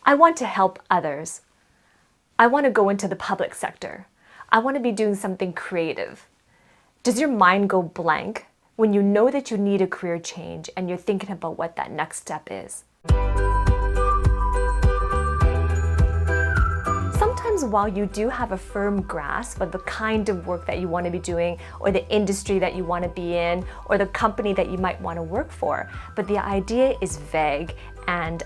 I want to help others. I want to go into the public sector. I want to be doing something creative. Does your mind go blank when you know that you need a career change and you're thinking about what that next step is? Sometimes while you do have a firm grasp of the kind of work that you want to be doing, or the industry that you want to be in, or the company that you might want to work for, but the idea is vague and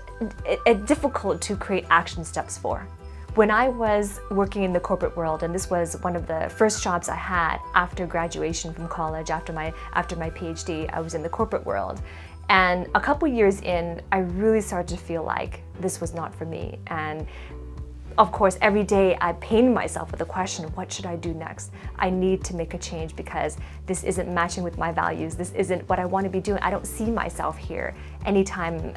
difficult to create action steps for. When I was working in the corporate world, and this was one of the first jobs I had after graduation from college, after my PhD, I was in the corporate world. And a couple years in, I really started to feel like this was not for me. And of course, every day I pained myself with the question, what should I do next? I need to make a change because this isn't matching with my values. This isn't what I want to be doing. I don't see myself here anytime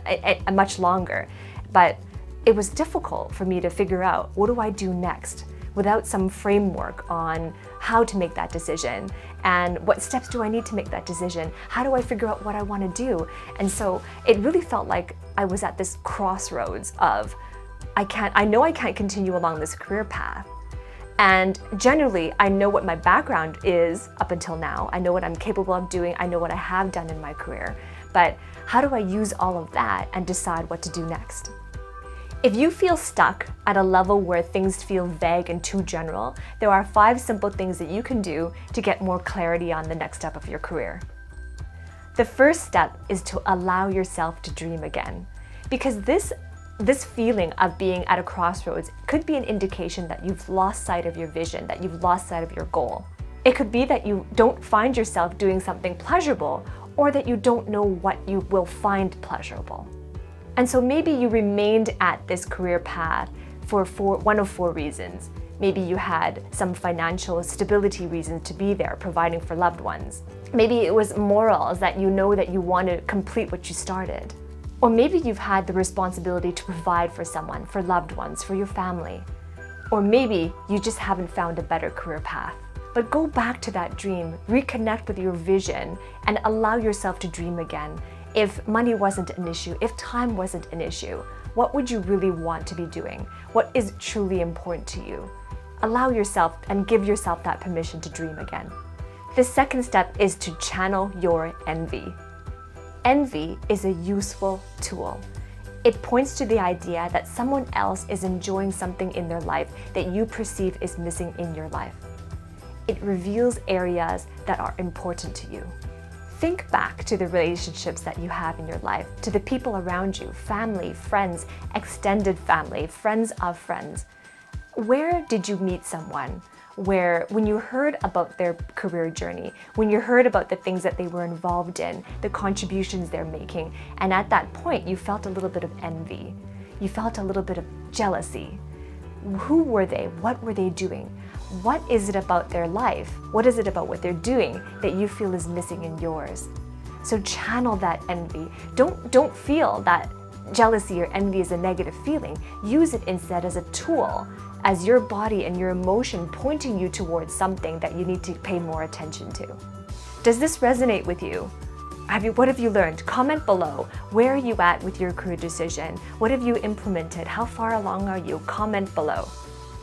much longer. But it was difficult for me to figure out, what do I do next, without some framework on how to make that decision and what steps do I need to make that decision? How do I figure out what I want to do? And so it really felt like I was at this crossroads of, I know I can't continue along this career path. And generally, I know what my background is up until now. I know what I'm capable of doing. I know what I have done in my career. But how do I use all of that and decide what to do next? If you feel stuck at a level where things feel vague and too general, there are 5 simple things that you can do to get more clarity on the next step of your career. The first step is to allow yourself to dream again, because this feeling of being at a crossroads could be an indication that you've lost sight of your vision, that you've lost sight of your goal. It could be that you don't find yourself doing something pleasurable, or that you don't know what you will find pleasurable. And so maybe you remained at this career path for one of 4 reasons. Maybe you had some financial stability reasons to be there, providing for loved ones. Maybe it was morals, that you know that you want to complete what you started. Or maybe you've had the responsibility to provide for someone, for loved ones, for your family. Or maybe you just haven't found a better career path. But go back to that dream, reconnect with your vision, and allow yourself to dream again. If money wasn't an issue, if time wasn't an issue, what would you really want to be doing? What is truly important to you? Allow yourself and give yourself that permission to dream again. The second step is to channel your envy. Envy is a useful tool. It points to the idea that someone else is enjoying something in their life that you perceive is missing in your life. It reveals areas that are important to you. Think back to the relationships that you have in your life, to the people around you, family, friends, extended family, friends of friends. Where did you meet someone where, when you heard about their career journey, when you heard about the things that they were involved in, the contributions they're making, and at that point you felt a little bit of envy, you felt a little bit of jealousy? Who were they? What were they doing? What is it about their life? What is it about what they're doing that you feel is missing in yours? So channel that envy. Don't feel that jealousy or envy is a negative feeling. Use it instead as a tool, as your body and your emotion pointing you towards something that you need to pay more attention to. Does this resonate with you? What have you learned? Comment below. Where are you at with your career decision? What have you implemented? How far along are you? Comment below.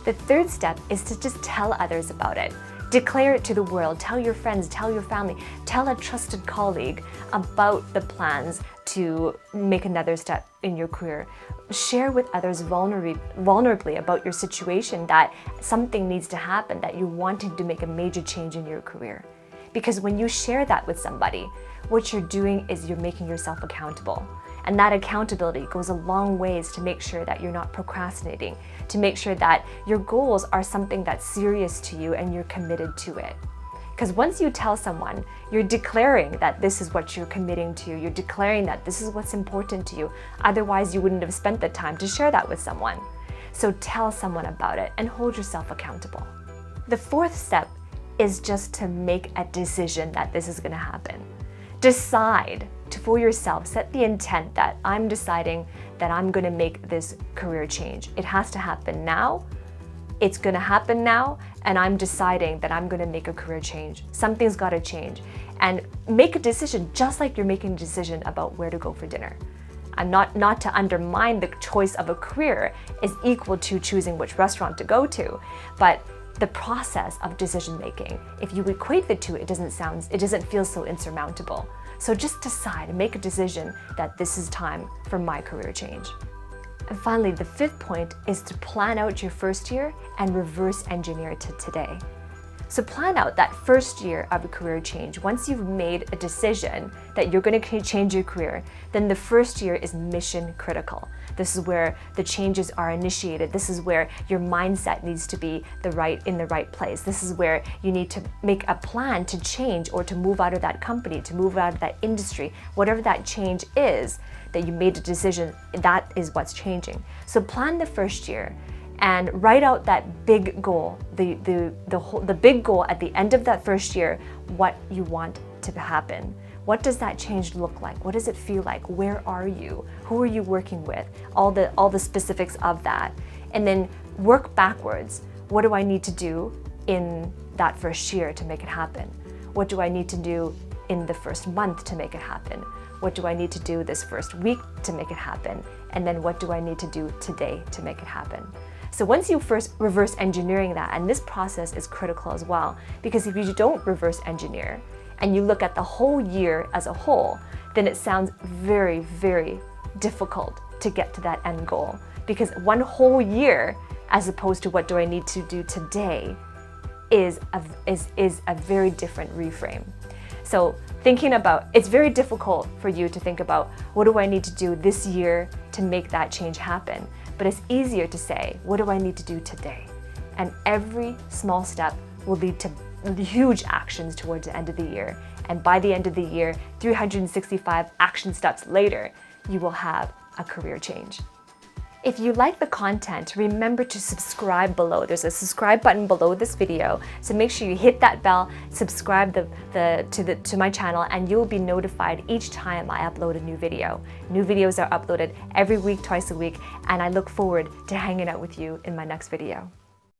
The third step is to just tell others about it. Declare it to the world. Tell your friends, tell your family, tell a trusted colleague about the plans to make another step in your career. Share with others vulnerably about your situation, that something needs to happen, that you're wanting to make a major change in your career. Because when you share that with somebody, what you're doing is you're making yourself accountable. And that accountability goes a long ways to make sure that you're not procrastinating, to make sure that your goals are something that's serious to you and you're committed to it. Because once you tell someone, you're declaring that this is what you're committing to, you're declaring that this is what's important to you. Otherwise, you wouldn't have spent the time to share that with someone. So tell someone about it and hold yourself accountable. The fourth step is just to make a decision that this is going to happen. Decide for yourself, set the intent that I'm deciding that I'm going to make this career change. It has to happen now. It's going to happen now, and I'm deciding that I'm going to make a career change. Something's got to change. And make a decision just like you're making a decision about where to go for dinner. I'm not to undermine the choice of a career is equal to choosing which restaurant to go to, but the process of decision making, if you equate the two, it doesn't feel so insurmountable. So just decide and make a decision that this is time for my career change. And finally, the fifth point is to plan out your first year and reverse engineer to today. So plan out that first year of a career change. Once you've made a decision that you're going to change your career, then the first year is mission critical. This is where the changes are initiated. This is where your mindset needs to be in the right place. This is where you need to make a plan to change or to move out of that company, to move out of that industry, whatever that change is that you made a decision, that is what's changing. So plan the first year and write out that big goal, the big goal at the end of that first year, what you want to happen. What does that change look like? What does it feel like? Where are you? Who are you working with? All the specifics of that. And then work backwards. What do I need to do in that first year to make it happen? What do I need to do in the first month to make it happen? What do I need to do this first week to make it happen? And then what do I need to do today to make it happen? So once you first reverse engineering that, and this process is critical as well, because if you don't reverse engineer and you look at the whole year as a whole, then it sounds very, very difficult to get to that end goal. Because one whole year, as opposed to what do I need to do today, is a very different reframe. So thinking about, it's very difficult for you to think about, what do I need to do this year to make that change happen? But it's easier to say, what do I need to do today? And every small step will lead to huge actions towards the end of the year. And by the end of the year, 365 action steps later, you will have a career change. If you like the content, remember to subscribe below. There's a subscribe button below this video, so make sure you hit that bell, subscribe to my channel, and you'll be notified each time I upload a new video. New videos are uploaded every week, twice a week, and I look forward to hanging out with you in my next video.